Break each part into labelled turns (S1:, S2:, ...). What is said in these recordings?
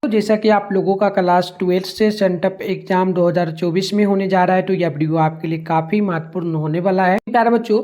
S1: तो जैसा कि आप लोगों का क्लास 12 से सेंटअप एग्जाम 2024 में होने जा रहा है, तो यह वीडियो आपके लिए काफ़ी महत्वपूर्ण होने वाला है प्यारे बच्चों।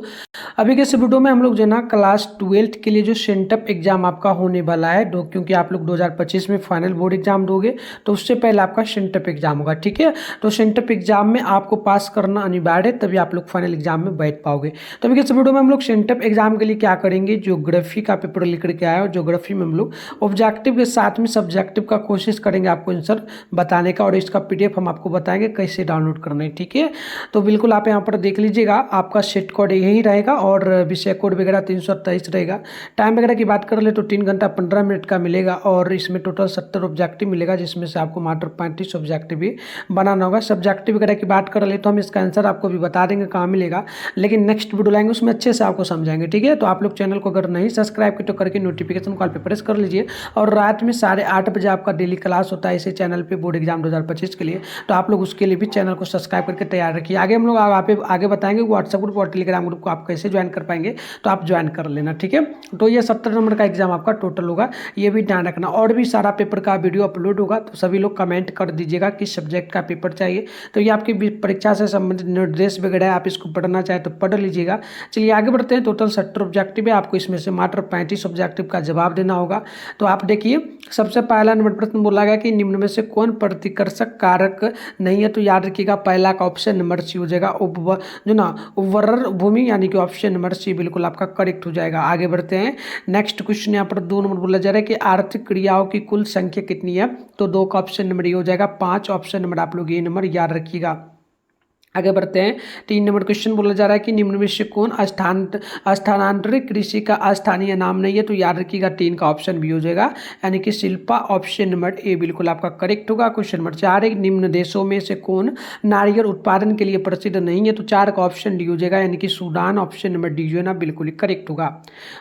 S1: अभी के इस वीडियो में हम लोग जो ना क्लास 12 के लिए जो सेंटअप एग्जाम आपका होने वाला है, क्योंकि आप लोग 2025 में फाइनल बोर्ड एग्जाम दोगे तो उससे पहले आपका सेंटअप एग्जाम होगा, ठीक है। तो सेंटअप एग्जाम में आपको पास करना अनिवार्य है, तभी आप लोग फाइनल एग्जाम में बैठ पाओगे। तो अभी के इस वीडियो में हम लोग सेंटअप एग्जाम के लिए क्या करेंगे, ज्योग्राफी का पेपर लेकर के आया और ज्योग्राफी में हम लोग ऑब्जेक्टिव के साथ में सब्जेक्टिव का कोशिश करेंगे आपको आंसर बताने का, और इसका पीडीएफ हम आपको बताएंगे कैसे डाउनलोड करना है, ठीक है। तो बिल्कुल आप यहाँ पर देख लीजिएगा, आपका सेट कोड यही रहेगा और विषय कोड वगैरह 328 रहेगा। टाइम वगैरह की बात कर ले तो 3 घंटा 15 मिनट का मिलेगा और इसमें टोटल 70 ऑब्जेक्टिव मिलेगा, जिसमें से आपको मात्र 35 ऑब्जेक्टिव भी बनाना होगा। सब्जेक्टिव वगैरह की बात कर ले तो हम इसका आंसर आपको भी बता देंगे कहाँ मिलेगा, लेकिन नेक्स्ट वीडियो लाएंगे उसमें अच्छे से आपको समझाएंगे, ठीक है। तो आप लोग चैनल को अगर नहीं सब्सक्राइब किया तो करके नोटिफिकेशन कॉल पर प्रेस कर लीजिए, और रात में 8:30 बजे आपका डेली क्लास होता है इसी चैनल पे बोर्ड एग्जाम 2025 के लिए। तो आप लोग उसके लिए भी चैनल को सब्सक्राइब करके तैयार रखिए। आगे हम लोग आगे बताएंगे व्हाट्सएप ग्रुप और टेलीग्राम ग्रुप को आप कैसे ज्वाइन कर पाएंगे, तो आप ज्वाइन कर लेना, ठीक है। तो ये 70 नंबर का एग्जाम आपका टोटल होगा, ये भी ध्यान रखना। और भी सारा पेपर का वीडियो अपलोड होगा, तो सभी लोग कमेंट कर दीजिएगा किस सब्जेक्ट का पेपर चाहिए। तो ये आपकी परीक्षा से संबंधित निर्देश वगैरह है, आप इसको पढ़ना चाहे तो पढ़ लीजिएगा। चलिए आगे बढ़ते हैं। टोटल 70 ऑब्जेक्टिव है, आपको इसमें से मात्र 35 ऑब्जेक्टिव का जवाब देना होगा। तो आप देखिए, सबसे पहला नंबर प्रश्न बोला गया कि निम्न में से कौन प्रतिकर्षक कारक नहीं है, तो याद रखिएगा पहला का ऑप्शन नंबर सी हो जाएगा, उर्वर भूमि, यानी कि ऑप्शन नंबर सी बिल्कुल आपका करेक्ट हो जाएगा। आगे बढ़ते हैं। नेक्स्ट क्वेश्चन यहाँ पर 2 नंबर बोला जा रहा है कि आर्थिक क्रियाओं की कुल संख्या कितनी है, तो 2 का ऑप्शन नंबर ये हो जाएगा। 5 ऑप्शन नंबर आप लोग ये नंबर याद रखिएगा। आगे बढ़ते हैं। 3 नंबर क्वेश्चन बोला जा रहा है कि निम्न में से कौन स्थानांतरित कृषि का अस्थानीय नाम नहीं है, तो याद रखिएगा 3 का ऑप्शन भी हो जाएगा, यानी कि शिल्पा ऑप्शन नंबर ए बिल्कुल आपका करेक्ट होगा। क्वेश्चन नंबर 4 है निम्न देशों में से कौन नारियल उत्पादन के लिए प्रसिद्ध नहीं है, तो 4 का ऑप्शन डी हो जाएगा, यानी कि सूडान ऑप्शन नंबर डी जो है ना बिल्कुल करेक्ट होगा।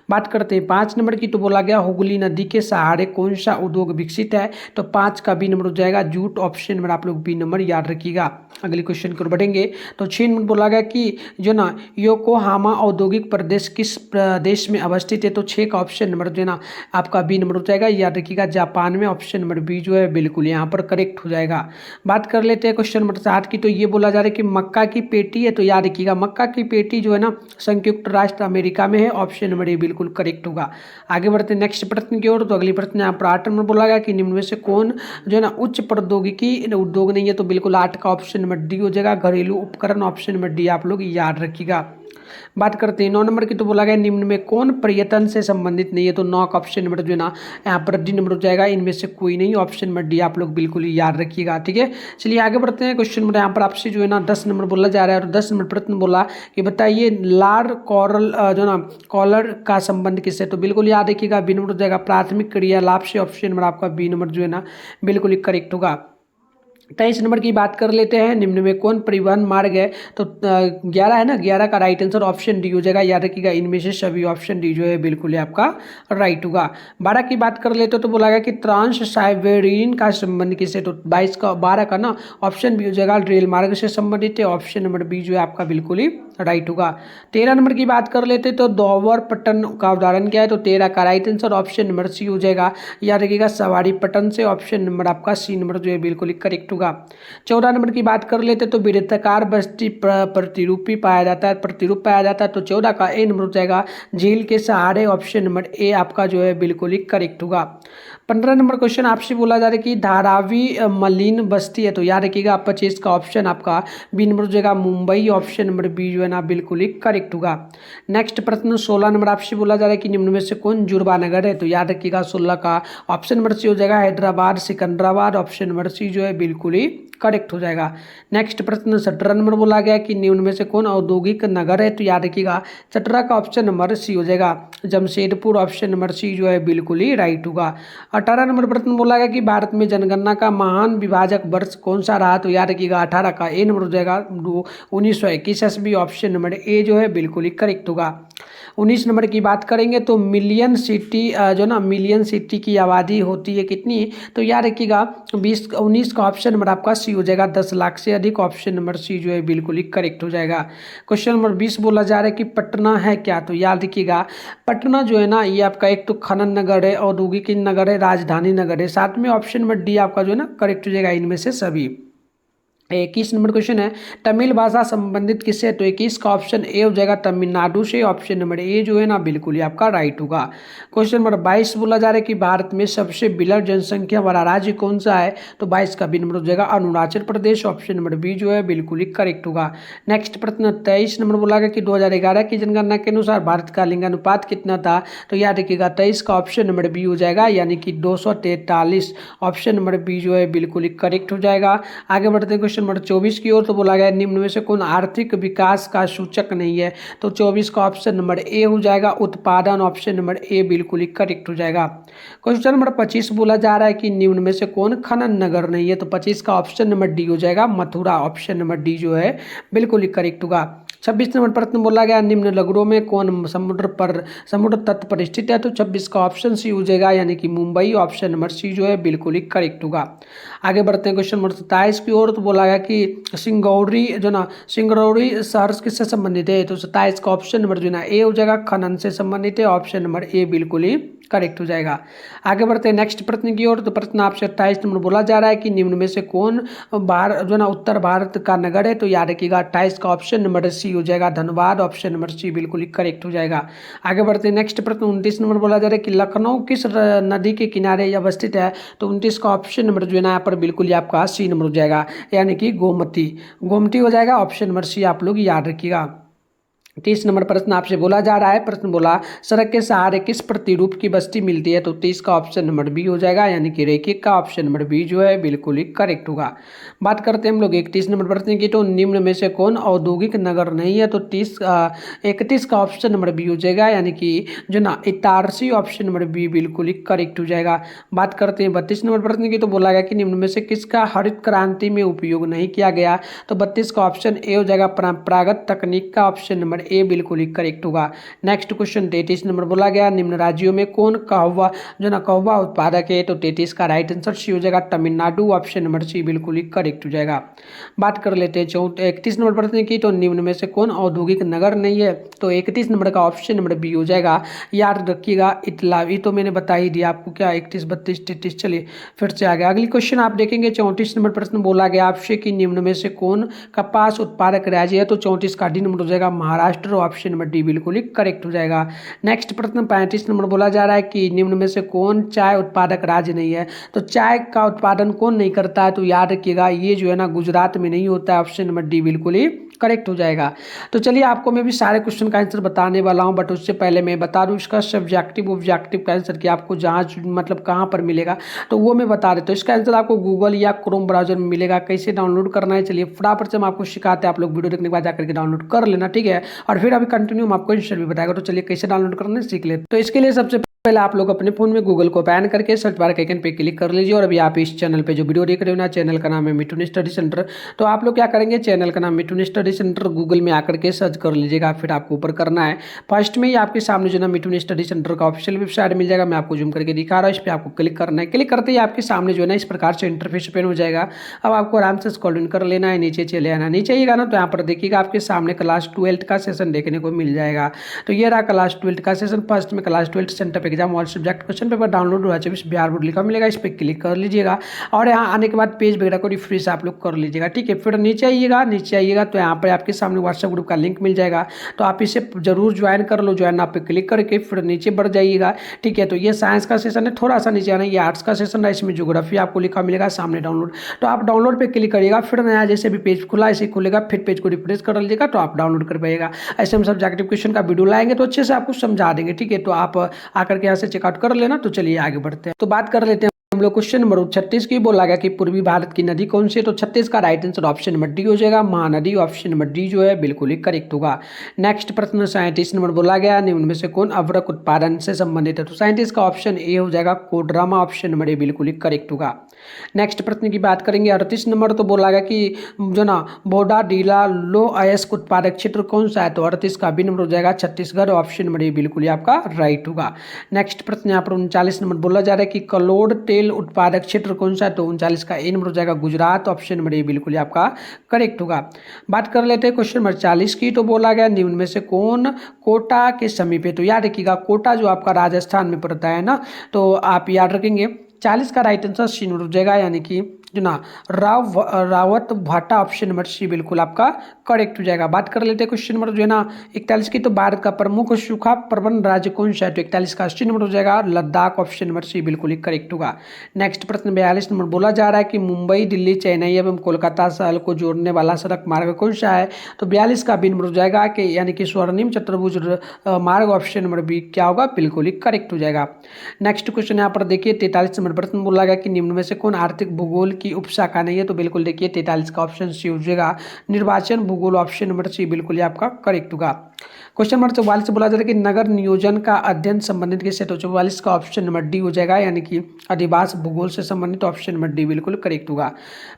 S1: बात करते हैं 5 नंबर की, तो बोला गया हुगली नदी के सहारे कौन सा उद्योग विकसित है, तो 5 का बी नंबर हो जाएगा जूट ऑप्शन नंबर आप लोग बी नंबर याद रखिएगा। अगले क्वेश्चन की ओर बढ़ेंगे। तो 6 नंबर बोला गया कि जो ना योकोहामा औद्योगिक प्रदेश किस प्रदेश में अवस्थित है, तो 6 का ऑप्शन नंबर जो है ना आपका बी नंबर हो जाएगा, याद रखिएगा जापान में, ऑप्शन नंबर बी जो है बिल्कुल यहाँ पर करेक्ट हो जाएगा। बात कर लेते हैं क्वेश्चन नंबर 7 की, तो ये बोला जा रहा है कि मक्का की पेटी है, तो याद रखिएगा मक्का की पेटी जो है ना संयुक्त राष्ट्र अमेरिका में है, ऑप्शन नंबर ए बिल्कुल करेक्ट होगा। आगे बढ़ते हैं नेक्स्ट प्रश्न की ओर। तो अगली प्रश्न यहाँ पर 8 नंबर बोला गया कि निम्न में से कौन जो है ना उच्च प्रौद्योगिकी उद्योग नहीं है, तो बिल्कुल 8 का ऑप्शन नंबर डी हो जाएगा, घरेलू उपकरण ऑप्शन नंबर डी आप लोग याद रखिएगा। बात करते हैं 9 नंबर की, तो बोला गया निम्न में कौन पर्यटन से संबंधित नहीं है, तो 9 का ऑप्शन नंबर जो है ना यहाँ पर डी नंबर हो जाएगा, इनमें से कोई नहीं, ऑप्शन नंबर डी आप लोग बिल्कुल याद रखिएगा, ठीक है। चलिए आगे बढ़ते हैं। क्वेश्चन नंबर यहाँ पर आपसे जो है ना 10 नंबर बोला जा रहा है, और 10 नंबर प्रश्न बोला कि बताइए लार कॉरल जो ना कॉलर का संबंध किससे, तो बिल्कुल याद रखिएगा बी नंबर हो जाएगा प्राथमिक क्रियालाप से, ऑप्शन नंबर आपका बी नंबर जो है ना बिल्कुल करेक्ट होगा। 23 नंबर की बात कर लेते हैं। निम्न में कौन परिवहन मार्ग है, तो 11 है ना, 11 का राइट आंसर ऑप्शन डी हो जाएगा, याद रखिएगा इनमें से सभी ऑप्शन डी जो है बिल्कुल आपका राइट होगा। 12 की बात कर लेते तो बोला गया कि ट्रांस साइबेरियन का संबंध किससे, तो 12 का ना ऑप्शन बी हो जाएगा रेल मार्ग से संबंधित है, ऑप्शन नंबर बी जो है आपका बिल्कुल ही राइट होगा। 13 नंबर की बात कर लेते तो दोवर पट्टन का उदाहरण क्या है, तो 13 का right answer option number C हो जाएगा, याद रखिएगा सवारी पट्टन से, ऑप्शन नंबर आपका सी नंबर जो है बिल्कुल ही करेक्ट होगा। 14 नंबर की बात कर लेते तो वृत्ताकार बस्ती प्रतिरूप पाया जाता है, तो 14 का ए नंबर हो जाएगा झील के सहारे, ऑप्शन नंबर ए आपका जो है बिल्कुल ही करेक्ट होगा। 15 नंबर क्वेश्चन आपसे बोला जा रहा है कि धारावी मलिन बस्ती है, तो याद रखिएगा 25 का ऑप्शन आपका बी नंबर हो जाएगा मुंबई, ऑप्शन नंबर बी जो है ना बिल्कुल ही करेक्ट होगा। नेक्स्ट प्रश्न 16 नंबर आपसे बोला जा रहा है कि निम्न में से कौन जुड़वा नगर है, तो याद रखिएगा 16 का ऑप्शन नंबर सी हो जाएगा Hyderabad Secunderabad, option number C जो है बिल्कुल ही करेक्ट हो जाएगा। नेक्स्ट प्रश्न 17 नंबर बोला गया कि निम्न में से कौन औद्योगिक नगर है, तो याद रखिएगा 17 का ऑप्शन नंबर सी हो जाएगा जमशेदपुर, ऑप्शन नंबर सी जो है बिल्कुल ही राइट होगा। 18 नंबर प्रश्न बोला गया कि भारत में जनगणना का महान विभाजक वर्ष कौन सा रहा, तो याद रखिएगा 18 का ए नंबर हो जाएगा 1921 ईस्वी, ऑप्शन नंबर ए जो है बिल्कुल ही करेक्ट होगा। 19 नंबर की बात करेंगे तो मिलियन सिटी जो ना मिलियन सिटी की आबादी होती है कितनी, तो याद रखिएगा 19 का ऑप्शन नंबर आपका सी हो जाएगा, 10 लाख से अधिक। ऑप्शन नंबर सी जो है बिल्कुल ही करेक्ट हो जाएगा। क्वेश्चन नंबर 20 बोला जा रहा है कि पटना है क्या, तो याद रखिएगा पटना जो है ना ये आपका एक तो खनन नगर है, औद्योगिक नगर है, राजधानी नगर है। साथ में ऑप्शन नंबर डी आपका जो है ना करेक्ट हो जाएगा इनमें से सभी। 21 नंबर क्वेश्चन है तमिल भाषा संबंधित किससे, तो 21 का ऑप्शन ए हो जाएगा तमिलनाडु से। ऑप्शन नंबर ए जो है ना बिल्कुल ही आपका राइट होगा। क्वेश्चन नंबर 22 बोला जा रहा है कि भारत में सबसे विरल जनसंख्या वाला राज्य कौन सा है, तो 22 का बी नंबर हो जाएगा Arunachal Pradesh. Option number B जो है बिल्कुल ही करेक्ट होगा। नेक्स्ट प्रश्न 23 नंबर बोला गया कि 2011 की जनगणना के अनुसार भारत का लिंगानुपात कितना था, तो याद रखिएगा 23 का ऑप्शन नंबर बी हो जाएगा यानी कि 243। ऑप्शन नंबर बी जो है बिल्कुल ही करेक्ट हो जाएगा। आगे बढ़ते हैं क्वेश्चन नंबर 24 की ओर, तो बोला गया निम्न में से कौन आर्थिक विकास का सूचक नहीं है, तो 24 का ऑप्शन नंबर ए हो जाएगा उत्पादन। ऑप्शन नंबर ए बिल्कुल ही करेक्ट हो जाएगा। क्वेश्चन नंबर 25 बोला जा रहा है कि निम्न में से कौन खनन नगर नहीं है, तो 25 का ऑप्शन नंबर डी हो जाएगा मथुरा। ऑप्शन नंबर डी जो है बिल्कुल ही करेक्ट होगा। 26 नंबर प्रश्न बोला गया निम्न नगरों में कौन समुद्र तट पर स्थित है, तो 26 का ऑप्शन सी हो जाएगा यानी कि मुंबई। ऑप्शन नंबर सी जो है बिल्कुल ही करेक्ट होगा। आगे बढ़ते हैं क्वेश्चन नंबर 27 की ओर, तो बोला गया कि सिंगरौली जो ना सिंगरौली शहर किससे संबंधित है, तो 27 का ऑप्शन नंबर जो ना ए हो जाएगा खनन से संबंधित है। ऑप्शन नंबर ए बिल्कुल ही करेक्ट हो जाएगा। आगे बढ़ते हैं नेक्स्ट प्रश्न की ओर, तो प्रश्न आपसे 28 नंबर बोला जा रहा है कि निम्न में से कौन भारत जो ना उत्तर भारत का नगर है, तो याद रखिएगा 28 का ऑप्शन नंबर सी हो जाएगा धनबाद। ऑप्शन नंबर सी बिल्कुल ही करेक्ट हो जाएगा। आगे बढ़ते हैं नेक्स्ट प्रश्न 29 नंबर बोला जा रहा है कि लखनऊ किस नदी के किनारे अवस्थित है, तो 29 का ऑप्शन नंबर जो है ना यहाँ पर बिल्कुल ही आपका सी नंबर हो जाएगा यानी कि गोमती हो जाएगा। ऑप्शन नंबर सी आप लोग याद रखिएगा। 30 नंबर प्रश्न आपसे बोला जा रहा है, प्रश्न बोला सड़क के सहारे किस प्रतिरूप की बस्ती मिलती है, तो 30 का ऑप्शन नंबर बी हो जाएगा यानी कि रेखिक का। ऑप्शन नंबर बी जो है बिल्कुल ही करेक्ट होगा। बात करते हैं हम लोग 31 नंबर प्रश्न की, तो निम्न में से कौन औद्योगिक नगर नहीं है, तो 31 का ऑप्शन नंबर बी हो जाएगा यानी कि जो ना इटारसी। ऑप्शन नंबर बी बिल्कुल ही करेक्ट हो जाएगा। बात करते हैं 32 नंबर प्रश्न की, तो बोला गया कि निम्न में से किसका हरित क्रांति में उपयोग नहीं किया गया, तो 32 का ऑप्शन ए हो जाएगा परंपरागत तकनीक का। ऑप्शन नंबर ए बिल्कुल ही करेक्ट होगा। नेक्स्ट क्वेश्चन 33 नंबर बोला गया निम्न राज्यों में कौन कहवा जो ना कहवा उत्पादक है, तो 33 का राइट आंसर सी हो जाएगा तमिलनाडु। ऑप्शन नंबर सी बिल्कुल ही करेक्ट हो जाएगा। बात कर लेते हैं 31 नंबर प्रश्न की, तो निम्न में से कौन औद्योगिक नगर नहीं है, तो 31 नंबर का ऑप्शन नंबर बी हो जाएगा। याद रखिएगा इतलावी, तो मैंने बता ही दिया आपको क्या 31 32 33। चलिए फिर से आ गया अगली क्वेश्चन आप देखेंगे 34 नंबर प्रश्न बोला गया आपसे कि निम्न में से कौन कपास उत्पादक राज्य है, तो 34 का डी नंबर हो जाएगा महाराष्ट्र। ऑप्शन नंबर डी बिल्कुल ही करेक्ट हो जाएगा। नेक्स्ट प्रश्न 35 नंबर बोला जा रहा है कि निम्न में से कौन चाय उत्पादक राज्य नहीं है, तो चाय का उत्पादन कौन नहीं करता है, तो याद रखिएगा ये जो है ना गुजरात में नहीं होता है। ऑप्शन नंबर डी बिल्कुल ही करेक्ट हो जाएगा। तो चलिए आपको मैं भी सारे क्वेश्चन का आंसर बताने वाला हूं, बट उससे पहले मैं बता दूं इसका सब्जेक्टिव ऑब्जेक्टिव का आंसर कि आपको जहाँ मतलब कहाँ पर मिलेगा, तो वो मैं बता देता हूँ। इसका आंसर आपको गूगल या क्रोम ब्राउजर में मिलेगा। कैसे डाउनलोड करना है चलिए फटाफट से हम आपको सिखाते हैं, आप लोग वीडियो देखने के बाद जाकर के डाउनलोड कर लेना, ठीक है। और फिर अभी कंटिन्यू हम आपको आंसर भी बताएगा। तो चलिए कैसे डाउनलोड करना है सीख लेते। तो इसके लिए सबसे पहले आप लोग अपने फोन में गूगल को ओपन करके सर्च बार के आइकन पे क्लिक कर लीजिए। और अभी आप इस चैनल पे जो वीडियो देख रहे हो ना, चैनल का नाम है मिठुन स्टडी सेंटर। तो आप लोग क्या करेंगे, चैनल का नाम मिठुन स्टडी सेंटर गूगल में आकर के सर्च कर लीजिएगा। फिर आपको ऊपर करना है, फर्स्ट में ही आपके सामने जो ना मिठुन स्टडी सेंटर का ऑफिशियल वेबसाइट मिल जाएगा। मैं आपको जूम करके दिखा रहा हूँ, इस पर आपको क्लिक करना है। क्लिक करते ही आपके सामने जो है ना इस प्रकार से इंटरफेस ओपन हो जाएगा। अब आपको आराम से स्क्रॉल डाउन कर लेना है, नीचे चले आना। नीचे आइएगा ना तो यहाँ पर देखिएगा आपके सामने क्लास 12 का सेशन देखने को मिल जाएगा। तो ये रहा क्लास 12 का सेशन। फर्स्ट में class 12 centre exam all subject question paper download हुआ 24 बिहार बोर्ड लिखा मिलेगा, इस पर क्लिक कर लीजिएगा। और यहाँ आने के बाद पेज वगैरह को रिफ्रेश आप लोग कर लीजिएगा, ठीक है। फिर नीचे आइएगा तो यहाँ पर आपके सामने व्हाट्सएप ग्रुप का लिंक मिल जाएगा। तो आप इसे जरूर ज्वाइन कर लो। ज्वाइन आप पे क्लिक करके फिर नीचे बढ़ जाइएगा, ठीक है। तो ये साइंस का सेशन है, थोड़ा सा नीचे आना। ये आर्ट्स का सेशन है, इसमें ज्योग्राफी आपको लिखा मिलेगा सामने डाउनलोड। तो आप डाउनलोड पे क्लिक करिएगा, फिर नया जैसे भी पेज खुला ऐसे खुलेगा, फिर पेज को रिफ्रेश कर लीजिएगा तो आप डाउनलोड कर पाइएगा। ऐसे हम सब्जेक्टिव क्वेश्चन का वीडियो लाएंगे तो अच्छे से आपको समझा देंगे, ठीक है। तो आप आकर के यहाँ से चेकआउट कर लेना। तो चलिए आगे बढ़ते हैं। तो बात कर लेते हैं हम लोग क्वेश्चन नंबर 36 की बोला गया कि पूर्वी भारत की नदी कौन सी है, तो 36 का right answer option number D हो जाएगा, महानदी। ऑप्शन नंबर डी जो है बिल्कुल ही करेक्ट होगा। नेक्स्ट प्रश्न 37 नंबर बोला गया निम्न में से कौन अवरक उत्पादन से संबंधित है, तो 37 का ऑप्शन ए हो जाएगा, कोडरमा। ऑप्शन नंबर ए बिल्कुल ही करेक्ट होगा। नेक्स्ट प्रश्न की बात करेंगे 38 नंबर, तो बोला गया कि जो ना बोडा डीला लो अयस्क उत्पादक क्षेत्र कौन सा है, तो 38 का बी नंबर हो जाएगा, छत्तीसगढ़। ऑप्शन नंबर ए बिल्कुल ही आपका राइट होगा। नेक्स्ट प्रश्न यहाँ पर 39 नंबर बोला जा रहा है कि कलोड तेल उत्पादक क्षेत्र कौन सा है, तो 39 का ए नंबर हो जाएगा, गुजरात। ऑप्शन नंबर ए बिल्कुल ही आपका करेक्ट होगा। बात कर लेते हैं क्वेश्चन नंबर 40 की, तो बोला गया निम्न में से कौन कोटा के समीप है, तो याद रखिएगा कोटा जो आपका राजस्थान में पड़ता है ना, तो आप याद रखेंगे 40 का राइट आंसर सी हो जाएगा, यानी कि जो ना रावत भाटा। ऑप्शन नंबर सी बिल्कुल आपका करेक्ट हो जाएगा। बात कर लेते हैं क्वेश्चन नंबर जो है ना 41 की, तो भारत का प्रमुख सूखा प्रबंधन राज्य कौन सा है, तो 41 का सी नंबर हो जाएगा, लद्दाख। ऑप्शन नंबर सी बिल्कुल ही करेक्ट होगा। नेक्स्ट प्रश्न 42 नंबर बोला जा रहा है कि मुंबई दिल्ली चेन्नई एवं कोलकाता शहर को जोड़ने वाला सड़क मार्ग कौन सा है, तो 42 का बी नंबर हो जाएगा कि यानी कि स्वर्णिम चतुर्भुज मार्ग। ऑप्शन नंबर बी क्या होगा, बिल्कुल ही करेक्ट हो जाएगा। नेक्स्ट क्वेश्चन यहाँ पर देखिए 43 नंबर प्रश्न बोला गया कि निम्न में से कौन आर्थिक भूगोल की उपशाखा नहीं है, तो बिल्कुल देखिए 43 का ऑप्शन सी हो जाएगा, निर्वाचन भूगोल। ऑप्शन नंबर सी बिल्कुल ही आपका करेक्ट होगा। क्वेश्चन नंबर 44 से बोला जा रहा है कि नगर नियोजन का अध्ययन संबंधित किससे, तो 44 का ऑप्शन नंबर डी हो जाएगा, यानी कि अधिवास भूगोल से संबंधित। ऑप्शन नंबर डी बिल्कुल करेक्ट होगा।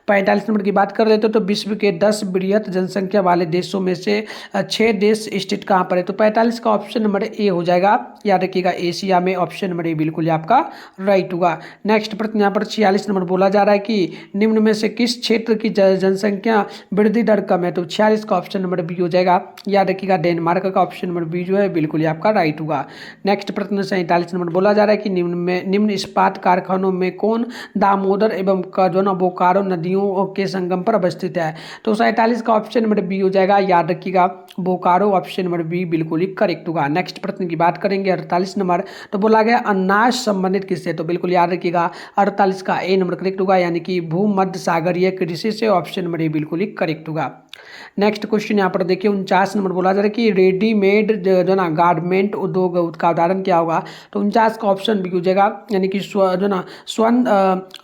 S1: 45 नंबर की बात कर लेते हो, तो विश्व के 10 बृहत जनसंख्या वाले देशों में से 6 देश स्थित कहाँ पर है, तो 45 का ऑप्शन नंबर ए हो जाएगा, याद रखिएगा एशिया में। ऑप्शन नंबर ए बिल्कुल आपका राइट होगा। नेक्स्ट प्रश्न यहाँ पर 46 नंबर बोला जा रहा है कि निम्न में से किस क्षेत्र की जनसंख्या वृद्धि दर कम है, तो 46 का ऑप्शन नंबर बी हो जाएगा, याद रखिएगा डेनमार्क का। ऑप्शन नंबर बी जो है बिल्कुल ही आपका राइट होगा। नेक्स्ट प्रश्न 47 नंबर बोला जा रहा है कि निम्न इस्पात कारखानों में कौन दामोदर एवं जो बोकारो नदियों के संगम पर अवस्थित है, तो 47 का ऑप्शन नंबर बी हो जाएगा, याद रखिएगा बोकारो। ऑप्शन नंबर बी बिल्कुल ही करेक्ट होगा। नेक्स्ट प्रश्न की बात करेंगे 48 नंबर, तो बोला गया अनाज संबंधित किससे, तो बिल्कुल याद रखिएगा 48 का ए नंबर करेक्ट होगा, यानी कि भूमध्य सागरीय कृषि से। ऑप्शन नंबर ए बिल्कुल ही करेक्ट होगा। नेक्स्ट क्वेश्चन यहाँ पर देखिए 49 नंबर बोला जा रहा है कि रेडीमेड जो ना गारमेंट उद्योग का उदाहरण क्या होगा, तो 49 का ऑप्शन बी हो जाएगा, यानी कि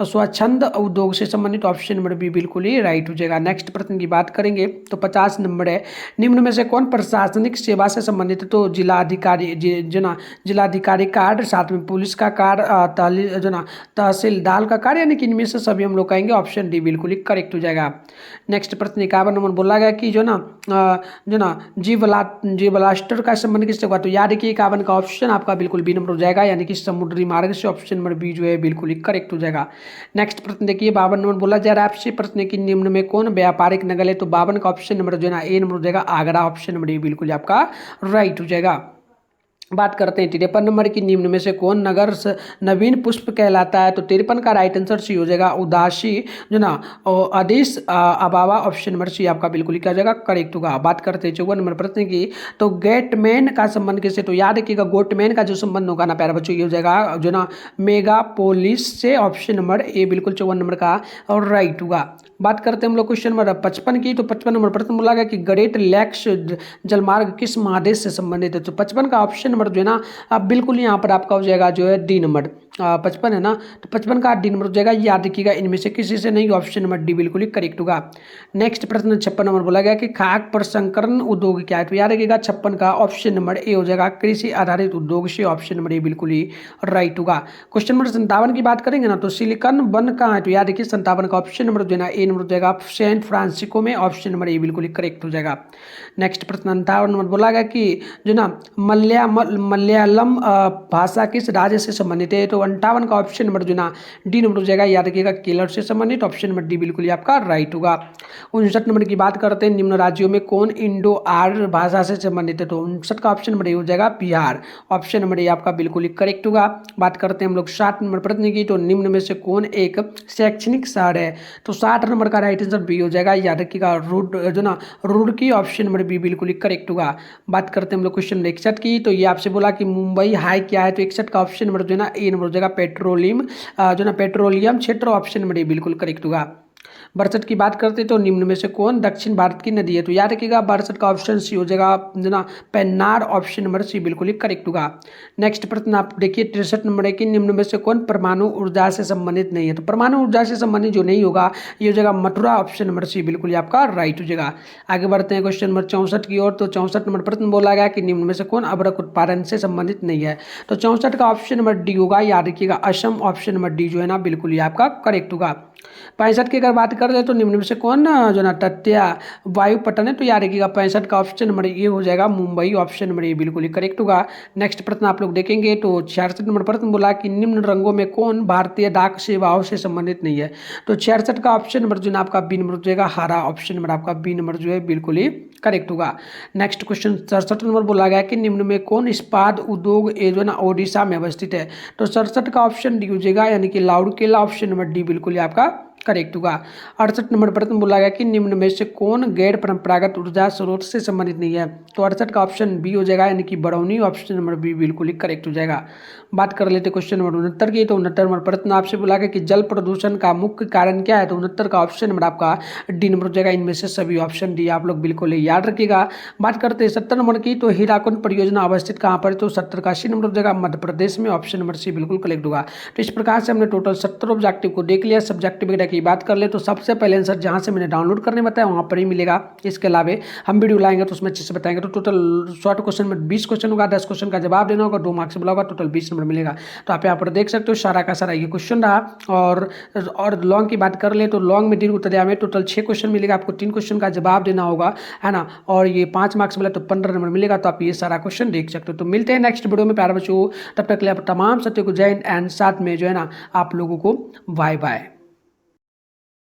S1: स्वच्छंद उद्योग से संबंधित। ऑप्शन नंबर बी बिल्कुल ही राइट हो जाएगा। नेक्स्ट प्रश्न की बात करेंगे तो 50 नंबर है, निम्न में से कौन प्रशासनिक सेवा से संबंधित है, तो जिलाधिकारी जो ना जिलाधिकारी कार्ड, साथ में पुलिस का कार्ड, जो ना तहसीलदार का कार्ड, यानी कि इनमें से सभी हम लोग कहेंगे ऑप्शन डी बिल्कुल ही करेक्ट हो जाएगा। नेक्स्ट प्रश्न 51 नंबर बोला गया कि जो ना जी ब्लास्टर का संबंध किससे हुआ, तो याद रखिए 51 का ऑप्शन आपका बिल्कुल बी नंबर हो जाएगा, यानी कि समुद्री मार्ग से। ऑप्शन नंबर बी जो है बिल्कुल ही करेक्ट हो जाएगा। नेक्स्ट प्रश्न देखिए 52 नंबर बोला जा रहा है आपसे प्रश्न की निम्न में कौन व्यापारिक नगर है, तो 52 का ऑप्शन नंबर जो है ना ए नंबर हो जाएगा, आगरा। ऑप्शन नंबर ए बिल्कुल आपका राइट हो जाएगा। बात करते हैं 53 नंबर की, निम्न में से कौन नगर नवीन पुष्प कहलाता है, तो 53 का राइट आंसर सी हो जाएगा, उदासी जो ना आदेश अबावा। ऑप्शन नंबर सी आपका बिल्कुल ही क्या हो जाएगा, करेक्ट होगा। बात करते हैं 54 नंबर प्रश्न की, तो गेटमैन का संबंध किससे, तो याद रखिएगा गोटमैन का जो संबंध होगा ना प्यारे बच्चों, ये हो जाएगा जो ना मेगापोलिस से। ऑप्शन नंबर ए बिल्कुल 54 नंबर का और राइट होगा। बात करते हैं हम लोग क्वेश्चन नंबर 55 की, तो 55 नंबर प्रश्न बोला गया कि ग्रेट लैक्स जलमार्ग किस महादेश से संबंधित है, तो 55 का ऑप्शन नंबर जो है ना अब बिल्कुल यहाँ पर आपका हो जाएगा जो है डी नंबर। 55 है ना, तो 55 का डी नंबर हो जाएगा, याद रखिएगा इनमें से किसी से नहीं। ऑप्शन नंबर डी बिल्कुल ही करेक्ट होगा। नेक्स्ट प्रश्न 56 नंबर बोला गया कि खाक प्रसंस्करण उद्योग क्या है, तो याद रखिएगा 56 का ऑप्शन नंबर ए हो जाएगा, कृषि आधारित उद्योग से। ऑप्शन नंबर ए बिल्कुल ही राइट होगा। क्वेश्चन नंबर 57 की बात करेंगे ना, तो सिलिकॉन वन कहाँ है, तो याद रखिए 57 का ऑप्शन नंबर जो है ना ए नंबर हो जाएगा, सैन फ्रांसिस्को में। ऑप्शन नंबर ए बिल्कुल ही करेक्ट हो जाएगा। नेक्स्ट प्रश्न 58 नंबर बोला गया कि जो ना मलयालम भाषा किस राज्य से संबंधित है, तो 58 का ऑप्शन नंबर जो ना डी नंबर हो जाएगा, याद रखिएगा केरल से संबंधित। ऑप्शन नंबर डी बिल्कुल ही आपका राइट होगा। 59 नंबर की बात करते हैं, निम्न राज्यों में कौन इंडो आर्य भाषा से संबंधित है, तो 59 का ऑप्शन नंबर ए हो जाएगा, बिहार। ऑप्शन नंबर ए आपका बिल्कुल ही करेक्ट होगा। बात करते हैं हम लोग 60 नंबर प्रश्न की, तो निम्न में से कौन एक शैक्षणिक शहर है, तो 60 नंबर का राइट आंसर बी हो जाएगा, याद रखिएगा रुड़की। ऑप्शन नंबर बी बिल्कुल ही करेक्ट होगा। बात करते हैं हम लोग क्वेश्चन 61 की, तो ये आपसे बोला कि मुंबई हाई क्या है, तो 61 का ऑप्शन नंबर जो है ना ए नंबर हो जाएगा, पेट्रोलियम क्षेत्र। ऑप्शन नंबर ए बिल्कुल करेक्ट होगा। बरसठ की बात करते तो निम्न में से कौन दक्षिण भारत की नदी है? तो याद रखिएगा बरसठ का ऑप्शन सी हो जाएगा ना, पेन्नार, ऑप्शन नंबर सी बिल्कुल ही करेक्ट होगा। नेक्स्ट प्रश्न आप देखिए 63 नंबर है कि निम्न में से कौन परमाणु ऊर्जा से संबंधित नहीं है? तो परमाणु ऊर्जा से संबंधित जो नहीं होगा ये हो जाएगा मथुरा, ऑप्शन नंबर सी बिल्कुल ही आपका राइट हो जाएगा। आगे बढ़ते हैं क्वेश्चन नंबर 64 की ओर। तो 64 नंबर प्रश्न बोला गया कि निम्न में से कौन अभ्रक उत्पादन से संबंधित नहीं है? तो 64 का ऑप्शन नंबर डी होगा, याद रखिएगा असम, ऑप्शन नंबर डी जो है ना बिल्कुल ही आपका करेक्ट होगा। 65 की अगर बात कर दे तो निम्न में से कौन जो ना तथ्य वायुपटन है? तो याद रखिएगा 65 का ऑप्शन नंबर ये हो जाएगा मुंबई, ऑप्शन नंबर ये बिल्कुल ही करेक्ट होगा। नेक्स्ट प्रश्न आप लोग देखेंगे तो 66 नंबर प्रश्न बोला कि निम्न रंगों में कौन भारतीय डाक सेवाओं से संबंधित नहीं है? तो 66 का ऑप्शन नंबर जो ना आपका बी नंबर हो जाएगा हरा, ऑप्शन नंबर आपका बी नंबर जो है बिल्कुल ही करेक्ट होगा। नेक्स्ट क्वेश्चन 67 नंबर बोला गया कि निम्न में कौन इस्पात उद्योग जो है ना ओडिशा में अवस्थित है? तो 67 का ऑप्शन डी हो जाएगा, यानी कि लाउडकेला, ऑप्शन नंबर डी बिल्कुल ही आपका करेक्ट होगा। 68 नंबर प्रश्न बोला गया कि निम्न में से कौन गैर परंपरागत ऊर्जा स्रोत से संबंधित नहीं है? तो 68 का ऑप्शन बी हो जाएगा, यानी कि बरौनी, ऑप्शन नंबर बी बिल्कुल ही करेक्ट हो जाएगा। बात कर लेते क्वेश्चन नंबर 69 की। तो 69 नंबर प्रश्न आपसे बोला गया कि जल प्रदूषण का मुख्य कारण क्या है? तो 69 का ऑप्शन नंबर आपका डी नंबर हो जाएगा। इनमें से सभी ऑप्शन डी आप लोग बिल्कुल ही याद रखिएगा। बात करते हैं 70 नंबर की। तो हीराकुंड परियोजना अवस्थित कहाँ पर? तो 70 का सी नंबर हो जाएगा मध्य प्रदेश में, ऑप्शन नंबर सी बिल्कुल करेक्ट होगा। तो इस प्रकार से हमने टोटल 70 ऑब्जेक्टिव को देख लिया। सब्जेक्टिव वगैरह की बात कर ले तो सबसे पहले आंसर जहां से मैंने डाउनलोड करने बताया वहां पर ही मिलेगा। इसके अलावा हम वीडियो लाएंगे तो उसमें अच्छे से बताएंगे। तो टोटल शॉर्ट क्वेश्चन में 20 क्वेश्चन होगा, 10 क्वेश्चन का जवाब देना होगा, 2 मार्क्स बोला होगा, टोटल 20 नंबर मिलेगा। तो आप यहाँ पर देख सकते हो सारा का सारा ये क्वेश्चन रहा। और लॉन्ग की बात कर ले तो लॉन्ग में दीर्घ उत्तरदायी में टोटल 6 क्वेश्चन मिलेगा, आपको 3 क्वेश्चन का जवाब देना होगा, है ना। और ये 5 मार्क्स मिला तो 15 नंबर मिलेगा। तो आप ये सारा क्वेश्चन देख सकते हो। तो मिलते हैं नेक्स्ट वीडियो में प्यारे बच्चों, तब तक के लिए आप तमाम सत्य को जय एंड साथ में जो है ना आप लोगों को बाय बाय।